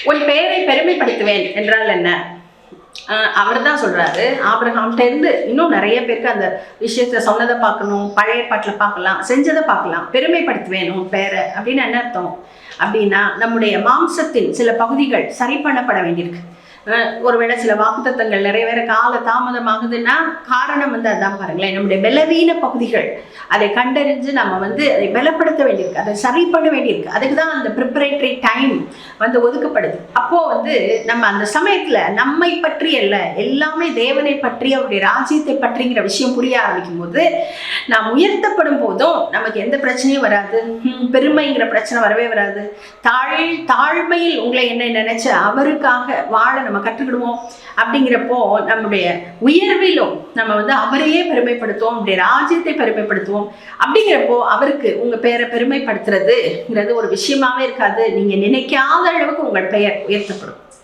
உன் பெயரை பெருமைப்படுத்துவேன் என்றால் என்ன? அவர் தான் சொல்றாரு. ஆபிரகாம்கிட்ட இருந்து இன்னும் நிறைய பேருக்கு அந்த விஷயத்த சொன்னதை பார்க்கணும், பழைய பாட்டில் பார்க்கலாம், செஞ்சதை பார்க்கலாம். பெருமைப்படுத்துவேன் உன் பெயரை அப்படின்னு என்ன அர்த்தம் அப்படின்னா, நம்முடைய மாம்சத்தின் சில பகுதிகள் சரி பண்ணப்பட வேண்டியிருக்கு. ஒருவேளை சில வாக்குத்தத்தங்கள் நிறைவேற கால தாமதமாகுதுன்னா காரணம் அதான் பாருங்களேன், நம்முடைய பலவீன பகுதிகள் அதை கண்டறிஞ்சு நம்ம அதை பலப்படுத்த வேண்டியிருக்கு, அதை சரி பண்ண வேண்டியிருக்கு. அதுக்கு தான் அந்த ப்ரிப்பரேட்டரி டைம் ஒதுக்கப்படுது. அப்போ நம்ம அந்த சமயத்துல நம்மை பற்றி அல்ல, எல்லாமே தேவனை பற்றி, அவருடைய ராஜ்யத்தை பற்றிங்கிற விஷயம் புரிய ஆரம்பிக்கும் போது, நாம் உயர்த்தப்படும் போதும் நமக்கு எந்த பிரச்சனையும் வராது, பெருமைங்கிற பிரச்சனை வரவே வராது. தாழ்மையில் உங்களை என்ன நினைச்ச அவருக்காக வாழ நம்ம கற்றுக்கிடுவோம். அப்படிங்கிறப்போ நம்முடைய உயர்விலும் நம்ம அவரையே பெருமைப்படுத்துவோம், நம்முடைய ராஜ்யத்தை பெருமைப்படுத்துவோம். அப்படிங்கிறப்போ அவருக்கு உங்க பெயரை பெருமைப்படுத்துறதுங்கிறது ஒரு விஷயமாவே இருக்காது. நீங்க நினைக்காத அளவுக்கு உங்கள் பெயர் உயர்த்தப்படும்.